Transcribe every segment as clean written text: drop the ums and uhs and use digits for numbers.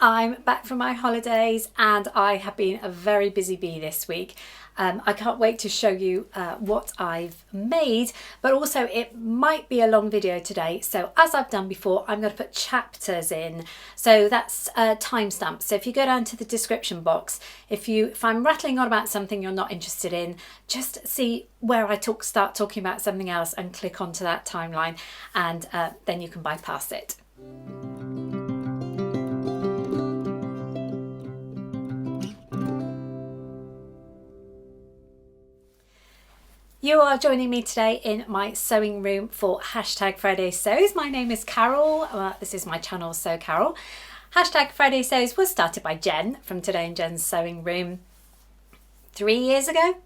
I'm back from my holidays and I have been a very busy bee this week. I can't wait to show you what I've made, but also it might be a long video today. So as I've done before, I'm going to put chapters in. So that's timestamps. So if you go down to the description box, if I'm rattling on about something you're not interested in, just see where I start talking about something else and click onto that timeline, and then you can bypass it. You are joining me today in my sewing room for #Friday Sews. My name is Carole. This is my channel, Sew Carole. #Friday Sews was started by Jen from Today in Jen's Sewing Room 3 years ago.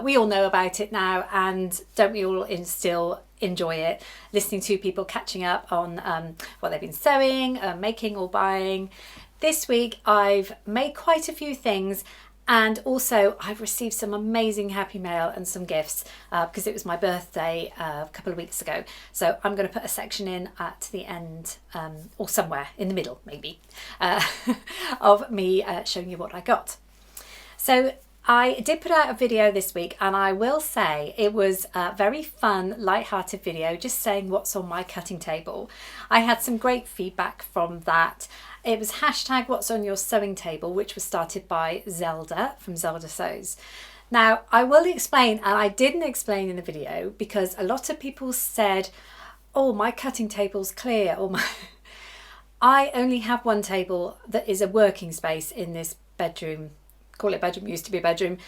We all know about it now, and don't we all still enjoy it? Listening to people catching up on what they've been sewing, making or buying. This week I've made quite a few things. And also I've received some amazing happy mail and some gifts because it was my birthday a couple of weeks ago. So I'm going to put a section in at the end or somewhere in the middle maybe of me showing you what I got. So I did put out a video this week, and I will say it was a very fun, light-hearted video just saying what's on my cutting table. I had some great feedback from that. It was #what's on your sewing table, which was started by Zelda from Zelda Sews. Now I will explain, and I didn't explain in the video because a lot of people said, oh, my cutting table's clear, or I only have one table that is a working space in this bedroom. Call it bedroom, used to be a bedroom.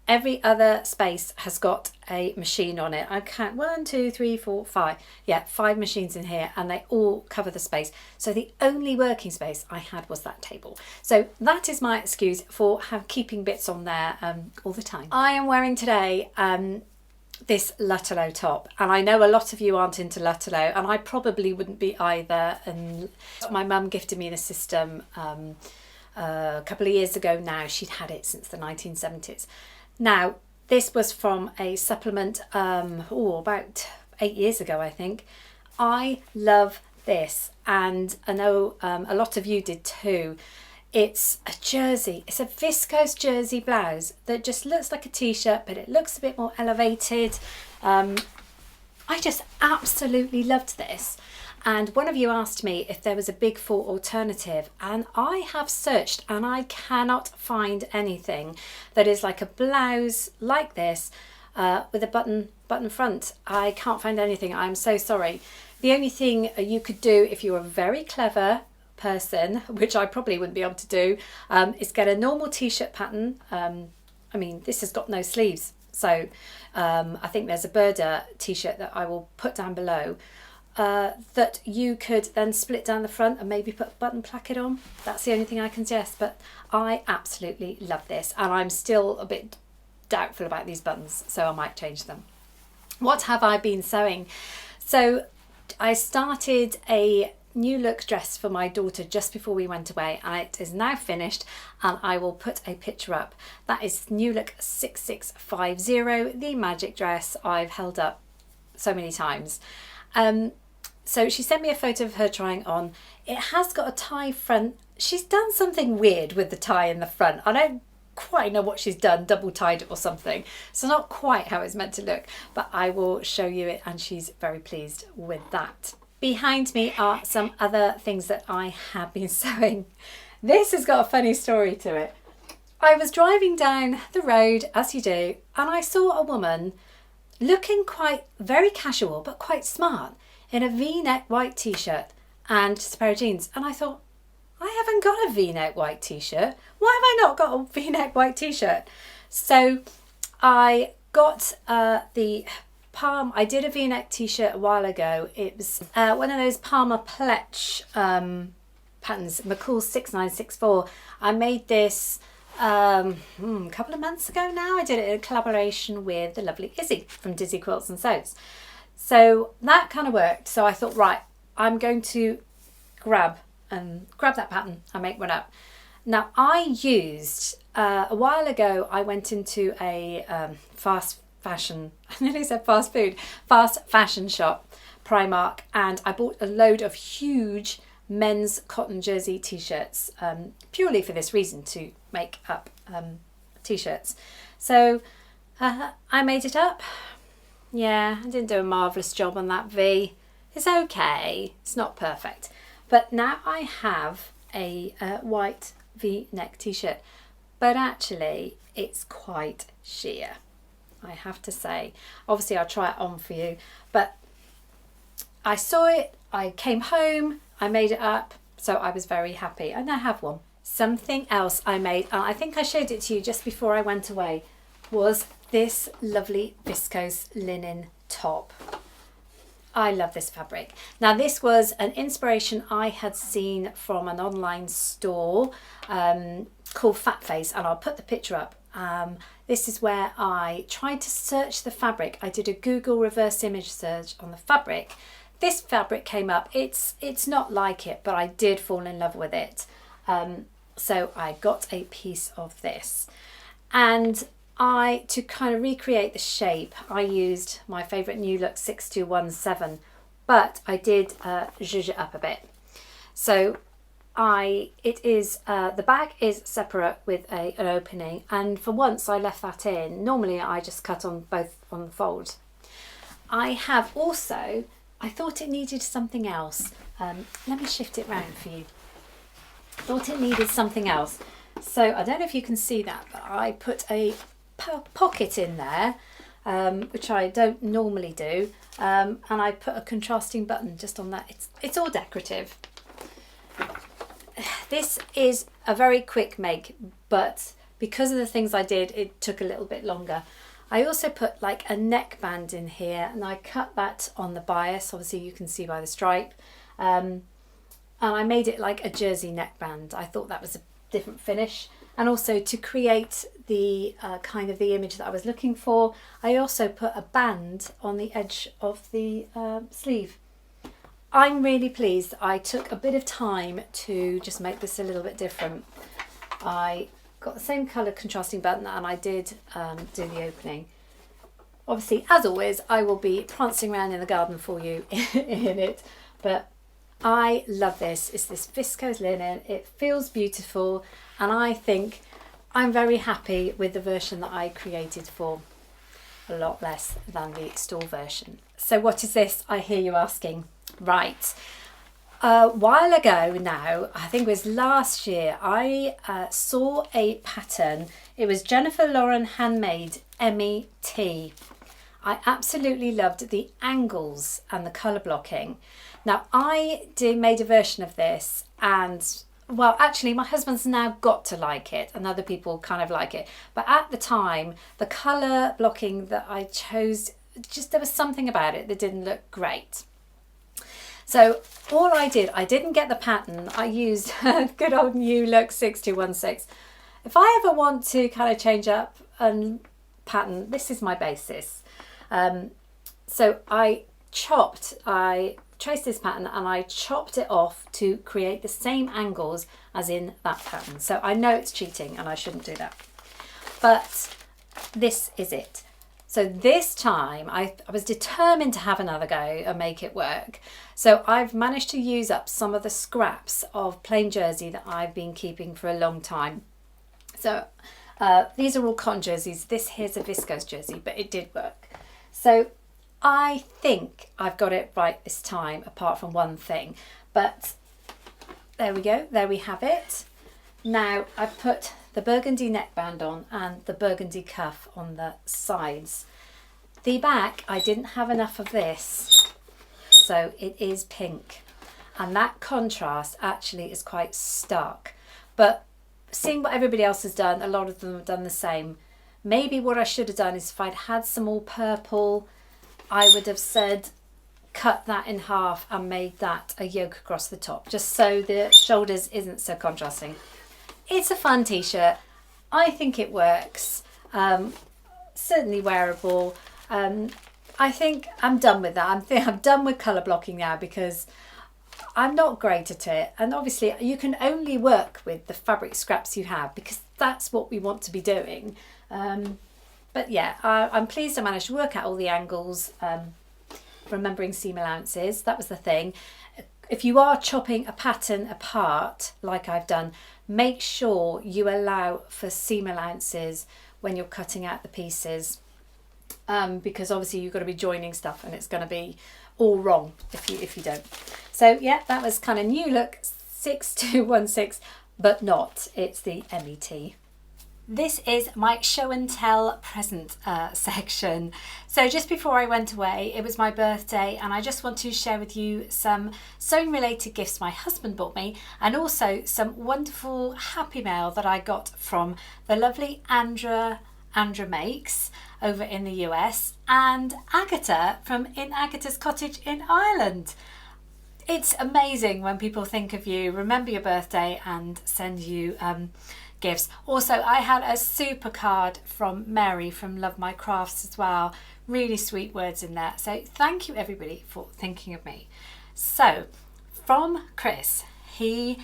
Every other space has got a machine on it. I count 1, 2, 3, 4, 5. Yeah, 5 machines in here, and they all cover the space. So the only working space I had was that table. So that is my excuse for keeping bits on there all the time. I am wearing today this Lutterlo top, and I know a lot of you aren't into Lutterlo, and I probably wouldn't be either. And my mum gifted me the system a couple of years ago now. She'd had it since the 1970s. Now, this was from a supplement about 8 years ago, I think. I love this, and I know a lot of you did too. It's a jersey. It's a viscose jersey blouse that just looks like a t-shirt, but it looks a bit more elevated. I just absolutely loved this. And one of you asked me if there was a Big Four alternative, and I have searched and I cannot find anything that is like a blouse like this with a button front. I can't find anything. I'm so sorry. The only thing you could do if you're a very clever person, which I probably wouldn't be able to do, is get a normal t-shirt pattern. I mean, this has got no sleeves, so I think there's a Burda t-shirt that I will put down below. That you could then split down the front and maybe put a button placket on. That's the only thing I can suggest, but I absolutely love this, and I'm still a bit doubtful about these buttons, so I might change them. What have I been sewing? So I started a new look dress for my daughter just before we went away, and it is now finished, and I will put a picture up. That is new look 6650, the magic dress I've held up so many times. So she sent me a photo of her trying on. It has got a tie front. She's done something weird with the tie in the front. I don't quite know what she's done, double tied it or something. So not quite how it's meant to look, but I will show you it, and she's very pleased with that. Behind me are some other things that I have been sewing. This has got a funny story to it. I was driving down the road, as you do, and I saw a woman looking very casual but quite smart in a V-neck white t-shirt and just a pair of jeans, and I thought, I haven't got a V-neck white t-shirt. Why have I not got a V-neck white t-shirt? So I got the Palm. I did a V-neck t-shirt a while ago. It was one of those Palmer Pletch patterns, McCalls 6964. I made this a couple of months ago now. I did it in collaboration with the lovely Izzy from Dizzy Quilts and Sews. So that kind of worked. So I thought, right, I'm going to grab that pattern and make one up. Now I used, a while ago, I went into a fast fashion shop, Primark, and I bought a load of huge men's cotton jersey t-shirts, purely for this reason, to make up t-shirts. So I made it up. Yeah, I didn't do a marvellous job on that V. It's okay, it's not perfect. But now I have a white V-neck t-shirt, but actually it's quite sheer, I have to say. Obviously I'll try it on for you, but I saw it, I came home, I made it up, so I was very happy, and I have one. Something else I made, I think I showed it to you just before I went away, was this lovely viscose linen top. I love this fabric. Now this was an inspiration I had seen from an online store called Fat Face, and I'll put the picture up. This is where I tried to search the fabric. I did a Google reverse image search on the fabric. This fabric came up. It's not like it, but I did fall in love with it. So I got a piece of this, and to kind of recreate the shape, I used my favourite New Look 6217, but I did zhuzh it up a bit. So the bag is separate with an opening, and for once I left that in. Normally I just cut on both on the fold. I have also, I thought it needed something else. Let me shift it round for you. Thought it needed something else. So I don't know if you can see that, but I put a pocket in there, which I don't normally do, and I put a contrasting button just on that. It's all decorative. This is a very quick make, but because of the things I did, it took a little bit longer. I also put like a neckband in here, and I cut that on the bias, obviously you can see by the stripe, and I made it like a jersey neckband. I thought that was a different finish, and also to create the kind of the image that I was looking for, I also put a band on the edge of the sleeve. I'm really pleased. I took a bit of time to just make this a little bit different. I got the same colour contrasting button, and I did do the opening. Obviously, as always, I will be prancing around in the garden for you in it, but I love this. It's this viscose linen. It feels beautiful, and I think I'm very happy with the version that I created for a lot less than the store version. So what is this, I hear you asking? Right. A while ago now, I think it was last year, I saw a pattern. It was Jennifer Lauren Handmade Emmie T. I absolutely loved the angles and the colour blocking. Now I made a version of this, and well, actually my husband's now got to like it, and other people kind of like it. But at the time, the colour blocking that I chose, just there was something about it that didn't look great. So all I didn't get the pattern. I used good old New Look 6216. If I ever want to kind of change up a pattern, this is my basis. So I traced this pattern, and I chopped it off to create the same angles as in that pattern. So I know it's cheating and I shouldn't do that, but this is it. So this time I was determined to have another go and make it work. So I've managed to use up some of the scraps of plain jersey that I've been keeping for a long time. So these are all cotton jerseys. This here's a viscose jersey, but it did work. So I think I've got it right this time, apart from one thing. But there we go, there we have it. Now I've put the burgundy neckband on and the burgundy cuff on the sides. The back, I didn't have enough of this, so it is pink. And that contrast actually is quite stark. But seeing what everybody else has done, a lot of them have done the same. Maybe what I should have done is, if I'd had some more purple, I would have said cut that in half and made that a yoke across the top, just so the shoulders isn't so contrasting. It's a fun t-shirt. I think it works. Certainly wearable. I think I'm done with that. I'm done with colour blocking now, because I'm not great at it. And obviously you can only work with the fabric scraps you have, because that's what we want to be doing. But yeah, I'm pleased I managed to work out all the angles, remembering seam allowances. That was the thing. If you are chopping a pattern apart, like I've done, make sure you allow for seam allowances when you're cutting out the pieces, because obviously you've got to be joining stuff and it's going to be all wrong if you don't. So yeah, that was kind of new look 6216, but not. It's the Emmie tee. This is my show and tell present section. So just before I went away, it was my birthday, and I just want to share with you some sewing related gifts my husband bought me, and also some wonderful happy mail that I got from the lovely Andra Makes over in the US, and Agatha from In Agatha's Cottage in Ireland. It's amazing when people think of you, remember your birthday, and send you gifts. Also, I had a super card from Mary from Love My Crafts as well. Really sweet words in there. So thank you everybody for thinking of me. So from Chris, he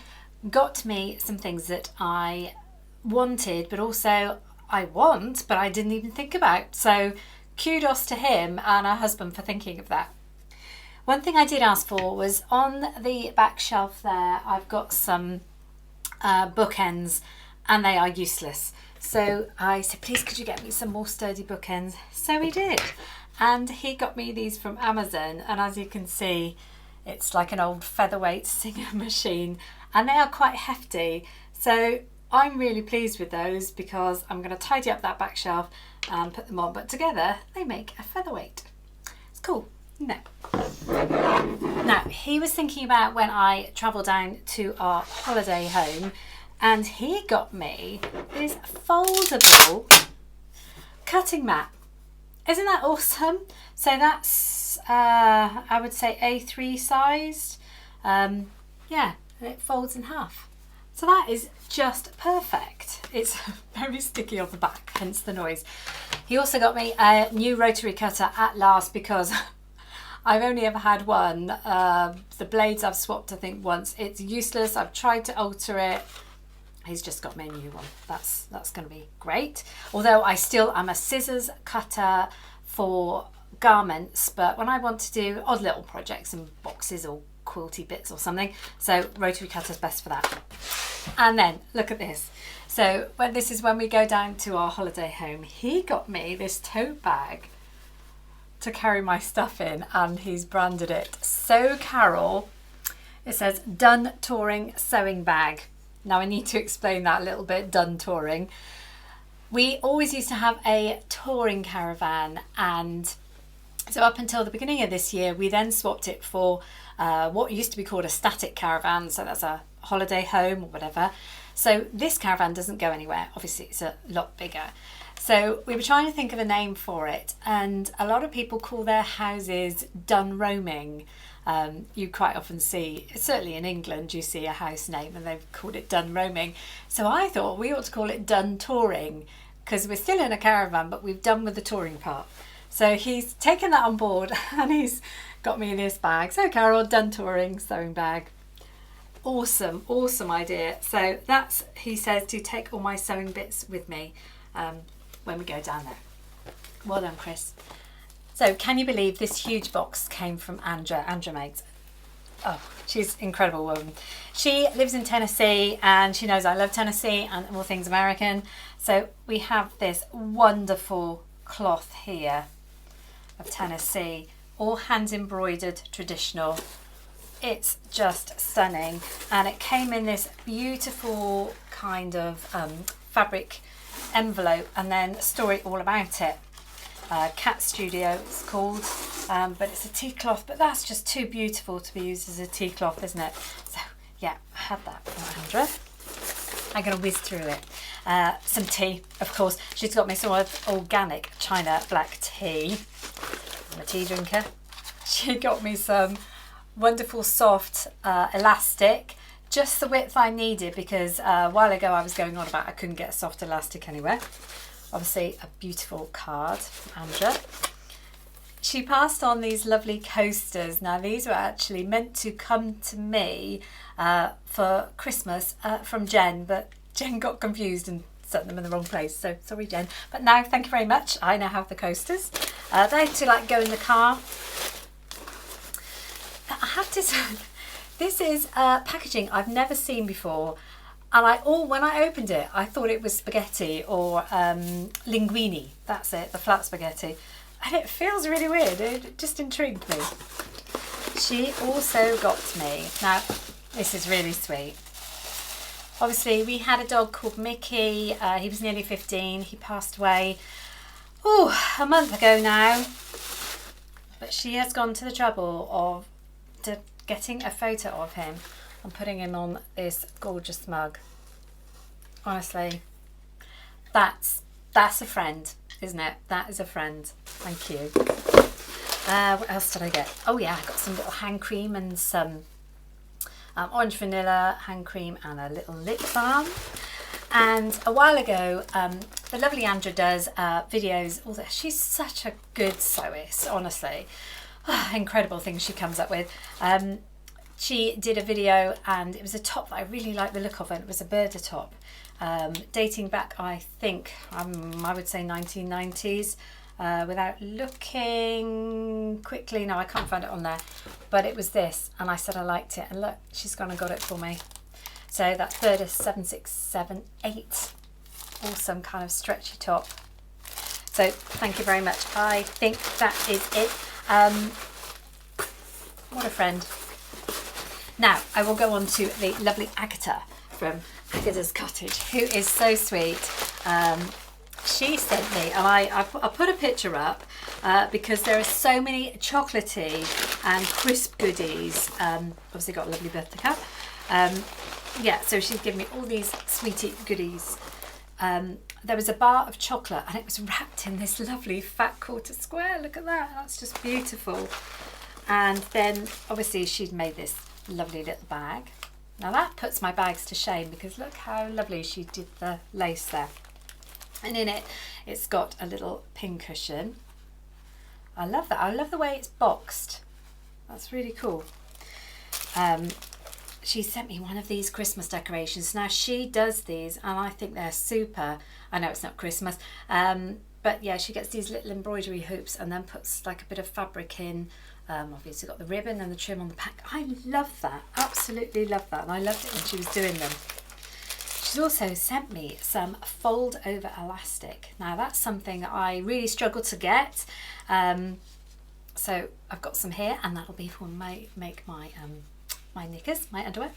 got me some things that I wanted, but also I want, but I didn't even think about. So kudos to him and her husband for thinking of that. One thing I did ask for was on the back shelf there, I've got some bookends, and they are useless. So I said, please could you get me some more sturdy bookends? So he did. And he got me these from Amazon. And as you can see, it's like an old featherweight Singer machine. And they are quite hefty. So I'm really pleased with those because I'm going to tidy up that back shelf and put them on. But together they make a featherweight. It's cool, isn't it? Now, he was thinking about when I travel down to our holiday home, and he got me this foldable cutting mat. Isn't that awesome? So that's I would say A3 sized. Yeah, and it folds in half. So that is just perfect. It's very sticky on the back, hence the noise. He also got me a new rotary cutter at last, because I've only ever had one. The blades I've swapped I think once. It's useless. I've tried to alter it. He's just got me a new one. That's going to be great. Although I still am a scissors cutter for garments, but when I want to do odd little projects and boxes or quilty bits or something, so rotary cutter's best for that. And then look at this. So this is when we go down to our holiday home, he got me this tote bag to carry my stuff in, and he's branded it So Carole. It says Done Touring Sewing Bag. Now I need to explain that a little bit, done touring. We always used to have a touring caravan, and so up until the beginning of this year we then swapped it for what used to be called a static caravan, so that's a holiday home or whatever. So this caravan doesn't go anywhere, obviously it's a lot bigger. So we were trying to think of a name for it, and a lot of people call their houses done roaming. You quite often see, certainly in England, you see a house name and they've called it done roaming. So I thought we ought to call it done touring, because we're still in a caravan, but we've done with the touring part. So he's taken that on board and he's got me this bag. So Carole, Done Touring Sewing Bag. Awesome, awesome idea. So that's, he says, to take all my sewing bits with me when we go down there. Well done, Chris. So can you believe this huge box came from Andra Makes? Oh, she's an incredible woman. She lives in Tennessee and she knows I love Tennessee and all things American. So we have this wonderful cloth here of Tennessee, all hand embroidered, traditional. It's just stunning, and it came in this beautiful kind of fabric envelope, and then a story all about it. Cat Studio it's called, but it's a tea cloth, but that's just too beautiful to be used as a tea cloth, isn't it? So yeah, I had that from Andra. I'm going to whiz through it. Some tea, of course. She's got me some organic China black tea. I'm a tea drinker. She got me some wonderful soft elastic, just the width I needed, because a while ago I was going on about I couldn't get a soft elastic anywhere. Obviously a beautiful card from Andra. She passed on these lovely coasters. Now these were actually meant to come to me for Christmas from Jen, but Jen got confused and sent them in the wrong place, so sorry Jen. But now, thank you very much, I now have the coasters. They're to like go in the car. I have to This is packaging I've never seen before, and when I opened it, I thought it was spaghetti or linguine. That's it, the flat spaghetti, and it feels really weird. It just intrigued me. She also got me, now this is really sweet. Obviously, we had a dog called Mickey. He was nearly 15. He passed away a month ago now. But she has gone to the trouble of getting a photo of him and putting him on this gorgeous mug. Honestly, that's a friend, isn't it? That is a friend. Thank you. What else did I get? Oh yeah, I got some little hand cream and some orange vanilla hand cream and a little lip balm. And a while ago, the lovely Andrea does videos. She's such a good sewist, honestly. Incredible things she comes up with. She did a video, and it was a top that I really liked the look of, and it was a Berda top, dating back, I think, I would say 1990s. Without looking quickly, no, I can't find it on there, but it was this, and I said I liked it, and look, she's gone and got it for me. So that's Berda 7678, awesome kind of stretchy top. So thank you very much. I think that is it. What a friend. Now I will go on to the lovely Agatha from Agatha's Cottage, who is so sweet. She sent me, and I put a picture up because there are so many chocolatey and crisp goodies. Obviously got a lovely birthday cup. Yeah, so she's given me all these sweetie goodies. There was a bar of chocolate, and it was wrapped in this lovely fat quarter square. Look at that, that's just beautiful. And then obviously she'd made this lovely little bag. Now that puts my bags to shame, because look how lovely she did the lace there. And in it, it's got a little pin cushion. I love that. I love the way it's boxed. That's really cool. She sent me one of these Christmas decorations. Now she does these, and I think they're super. I know it's not Christmas, but yeah, she gets these little embroidery hoops and then puts like a bit of fabric in. Obviously got the ribbon and the trim on the back. I love that, absolutely love that, and I loved it when she was doing them. She's also sent me some fold over elastic. Now that's something I really struggled to get. So I've got some here, and that'll be for make my my knickers, my underwear.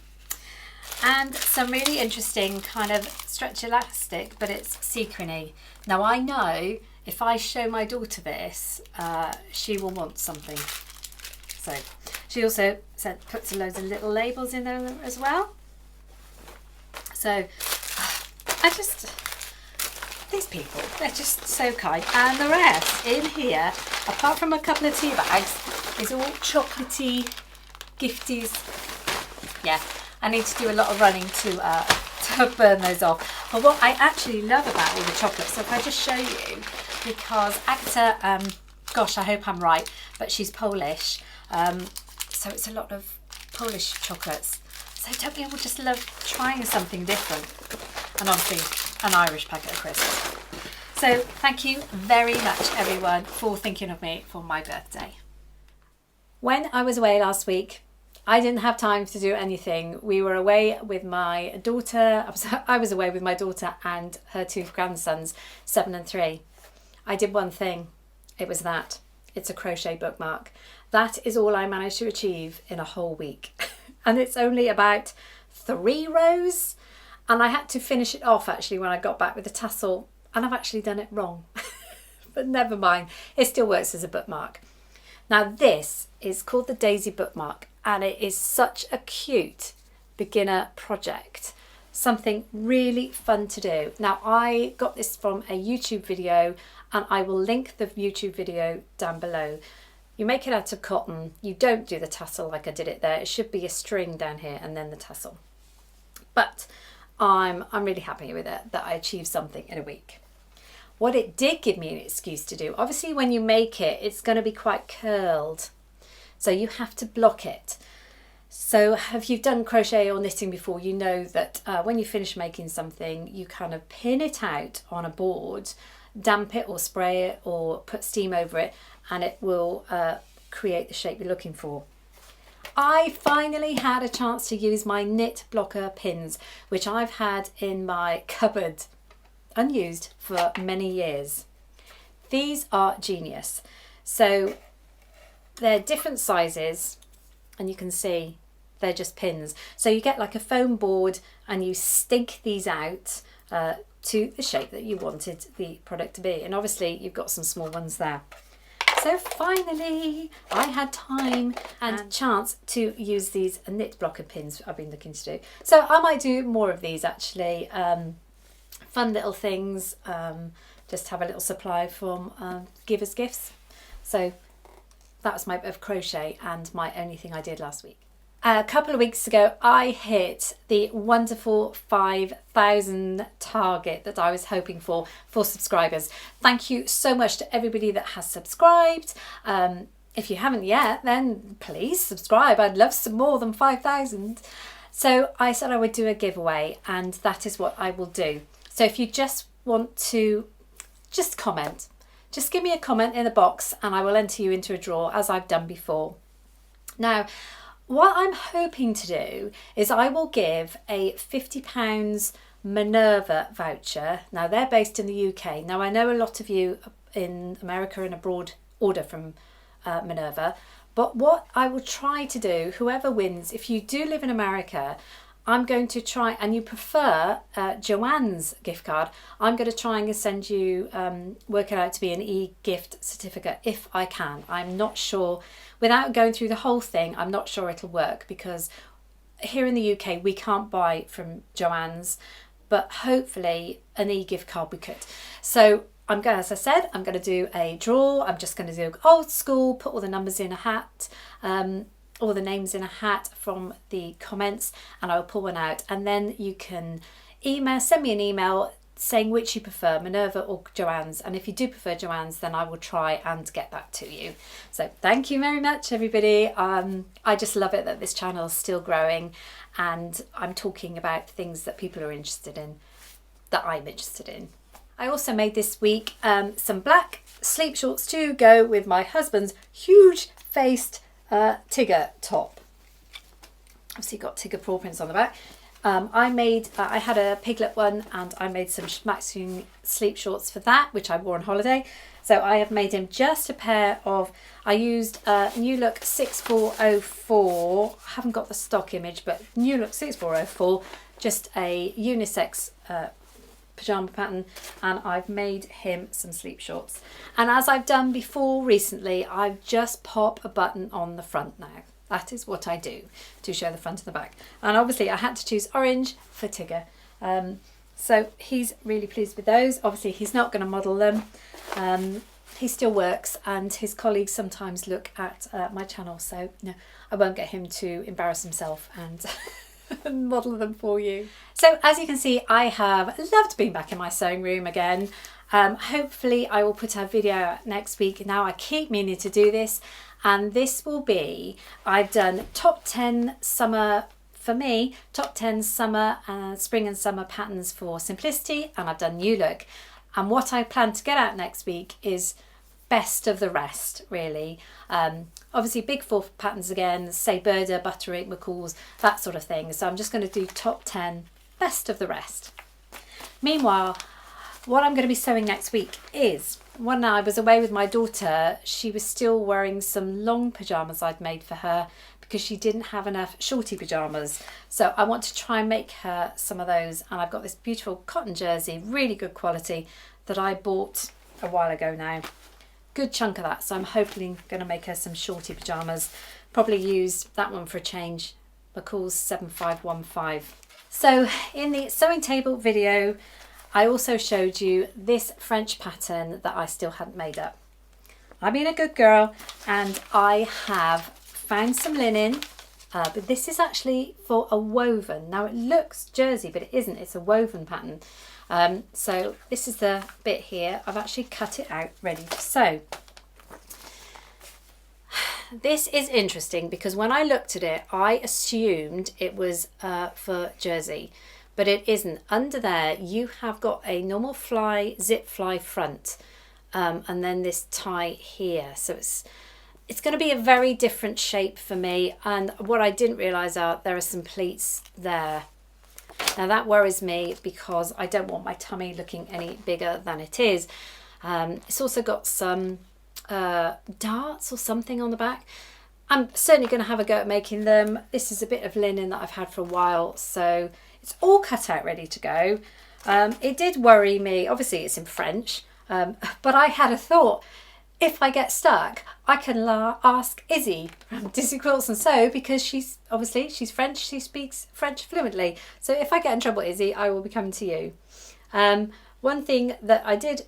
And some really interesting kind of stretch elastic, but it's sequiny. Now I know if I show my daughter this, she will want something. So she also puts loads of little labels in there as well. So these people, they're just so kind. And the rest in here, apart from a couple of tea bags, is all chocolatey gifties. Yeah, I need to do a lot of running to burn those off. But what I actually love about all the chocolate, so if I just show you, because Agatha, gosh, I hope I'm right, but she's Polish, so it's a lot of Polish chocolates. So don't we all just love trying something different? And obviously an Irish packet of crisps. So thank you very much everyone for thinking of me for my birthday. When I was away last week, I didn't have time to do anything. We were away with my daughter. I was away with my daughter and her two grandsons, 7 and 3. I did one thing. It was that. It's a crochet bookmark. That is all I managed to achieve in a whole week. And it's only about 3 rows. And I had to finish it off actually when I got back with the tassel. And I've actually done it wrong. But never mind. It still works as a bookmark. Now this is called the Daisy Bookmark, and it is such a cute beginner project. Something really fun to do. Now I got this from a YouTube video, and I will link the YouTube video down below. You make it out of cotton. You don't do the tassel like I did it there. It should be a string down here and then the tassel. But I'm really happy with it, that I achieved something in a week. What it did give me an excuse to do, obviously when you make it, it's going to be quite curled. So you have to block it. So if you've done crochet or knitting before, you know that when you finish making something, you kind of pin it out on a board, damp it or spray it or put steam over it, and it will create the shape you're looking for. I finally had a chance to use my knit blocker pins, which I've had in my cupboard unused for many years. These are genius. So they're different sizes, and you can see they're just pins. So you get like a foam board and you stink these out to the shape that you wanted the product to be. And obviously you've got some small ones there. So finally I had time and chance to use these knit blocker pins I've been looking to do. So I might do more of these actually. Fun little things, just have a little supply from givers gifts. So that was my bit of crochet and my only thing I did last week. A couple of weeks ago I hit the wonderful 5,000 target that I was hoping for subscribers. Thank you so much to everybody that has subscribed. If you haven't yet, then please subscribe. I'd love some more than 5,000. So I said I would do a giveaway, and that is what I will do. So if you just want to just comment, just give me a comment in the box and I will enter you into a draw as I've done before. Now, what I'm hoping to do is I will give a £50 Minerva voucher. Now they're based in the UK. Now I know a lot of you in America and abroad order from Minerva, but what I will try to do, whoever wins, if you do live in America, I'm going to try, and you prefer Joanne's gift card, I'm going to try and send you, work it out to be an e-gift certificate if I can. I'm not sure, without going through the whole thing, I'm not sure it'll work, because here in the UK we can't buy from Joanne's, but hopefully an e-gift card we could. So I'm going, as I said, I'm going to do a draw. I'm just going to do old school, put all the numbers in a hat, all the names in a hat from the comments, and I'll pull one out, and then you can send me an email saying which you prefer, Minerva or Joanne's, and if you do prefer Joanne's, then I will try and get that to you. So thank you very much, everybody. I just love it that this channel is still growing and I'm talking about things that people are interested in, that I'm interested in. I also made this week some black sleep shorts to go with my husband's huge faced Tigger top. Obviously got Tigger paw prints on the back. I had a piglet one, and I made some matching sleep shorts for that, which I wore on holiday. So I have made him just a pair of, I used New Look 6404, I haven't got the stock image, but New Look 6404, just a unisex pyjama pattern, and I've made him some sleep shorts. And as I've done before recently, I've just pop a button on the front now. That is what I do to show the front and the back. And obviously I had to choose orange for Tigger. So he's really pleased with those. Obviously he's not going to model them. He still works, and his colleagues sometimes look at my channel, so no, I won't get him to embarrass himself and model them for you. So as you can see, I have loved being back in my sewing room again. Hopefully I will put a video out next week. Now I keep meaning to do this, and this will be, I've done top 10 summer, for me, top 10 summer, spring and summer patterns for Simplicity, and I've done New Look. And what I plan to get out next week is best of the rest, really. Obviously big four patterns again, say Burda, Butterick, McCalls, that sort of thing. So I'm just going to do top 10 best of the rest. Meanwhile, what I'm going to be sewing next week is, when I was away with my daughter, she was still wearing some long pyjamas I'd made for her because she didn't have enough shorty pyjamas. So I want to try and make her some of those, and I've got this beautiful cotton jersey, really good quality, that I bought a while ago now. Good chunk of that, so I'm hopefully going to make her some shorty pyjamas. Probably use that one for a change, McCalls 7515. So in the sewing table video, I also showed you this French pattern that I still hadn't made up. I've been a good girl, and I have found some linen, but this is actually for a woven. Now it looks jersey, but it isn't, it's a woven pattern. So this is the bit here. I've actually cut it out ready to sew. This is interesting because when I looked at it, I assumed it was for jersey, but it isn't. Under there you have got a normal fly, zip fly front, and then this tie here. So it's it's going to be a very different shape for me, and what I didn't realise are there are some pleats there. Now that worries me because I don't want my tummy looking any bigger than it is. It's also got some darts or something on the back. I'm certainly going to have a go at making them. This is a bit of linen that I've had for a while, so it's all cut out ready to go. It did worry me, obviously it's in French, but I had a thought. If I get stuck, I can ask Izzy from Dizzy Quilts and Sew, because she's French, she speaks French fluently. So if I get in trouble, Izzy, I will be coming to you. One thing that I did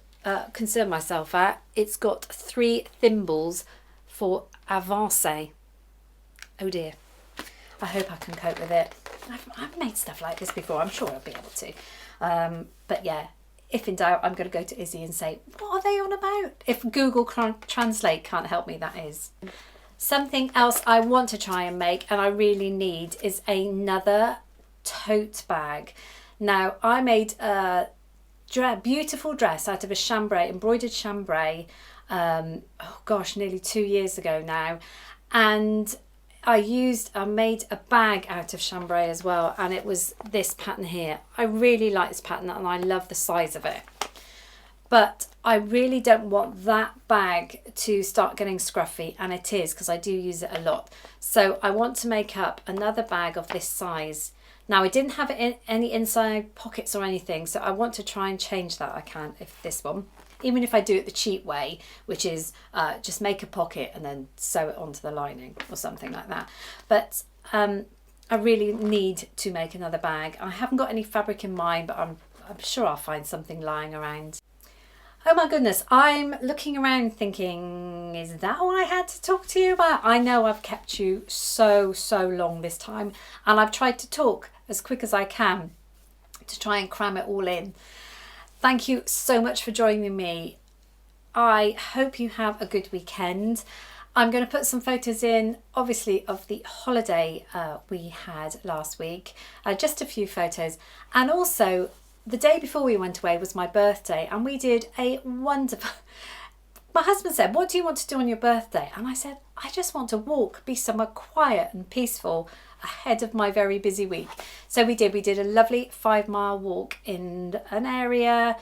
concern myself at, it's got 3 thimbles for avancé. Oh dear. I hope I can cope with it. I've made stuff like this before, I'm sure I'll be able to. But yeah. If in doubt, I'm going to go to Izzy and say, what are they on about? If Google Translate can't help me, that is. Something else I want to try and make, and I really need, is another tote bag. Now, I made a beautiful dress out of a chambray, embroidered chambray, oh gosh, nearly 2 years ago now. And I made a bag out of chambray as well, and it was this pattern here. I really like this pattern and I love the size of it. But I really don't want that bag to start getting scruffy, and it is, because I do use it a lot. So I want to make up another bag of this size. Now I didn't have any inside pockets or anything, so I want to try and change that. I can, if this one. Even if I do it the cheap way, which is just make a pocket and then sew it onto the lining or something like that. But I really need to make another bag. I haven't got any fabric in mind, but I'm sure I'll find something lying around. Oh my goodness, I'm looking around thinking, is that all I had to talk to you about? I know I've kept you so long this time, and I've tried to talk as quick as I can to try and cram it all in. Thank you so much for joining me. I hope you have a good weekend. I'm going to put some photos in, obviously, of the holiday we had last week. Just a few photos. And also, the day before we went away was my birthday, and we did a wonderful... My husband said, what do you want to do on your birthday? And I said, I just want to walk, be somewhere quiet and peaceful ahead of my very busy week. So we did a lovely 5-mile walk in an area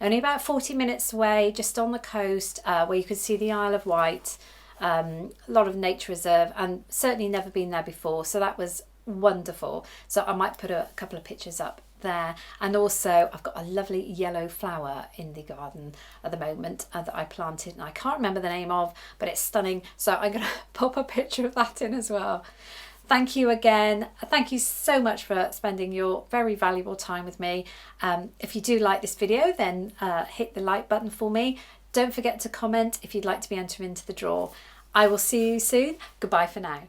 only about 40 minutes away, just on the coast, where you could see the Isle of Wight, a lot of nature reserve, and certainly never been there before, so that was wonderful. So I might put a couple of pictures up there. And also I've got a lovely yellow flower in the garden at the moment that I planted, and I can't remember the name of, but it's stunning, so I'm going to pop a picture of that in as well. Thank you again. Thank you so much for spending your very valuable time with me. If you do like this video, then hit the like button for me. Don't forget to comment if you'd like to be entered into the draw. I will see you soon. Goodbye for now.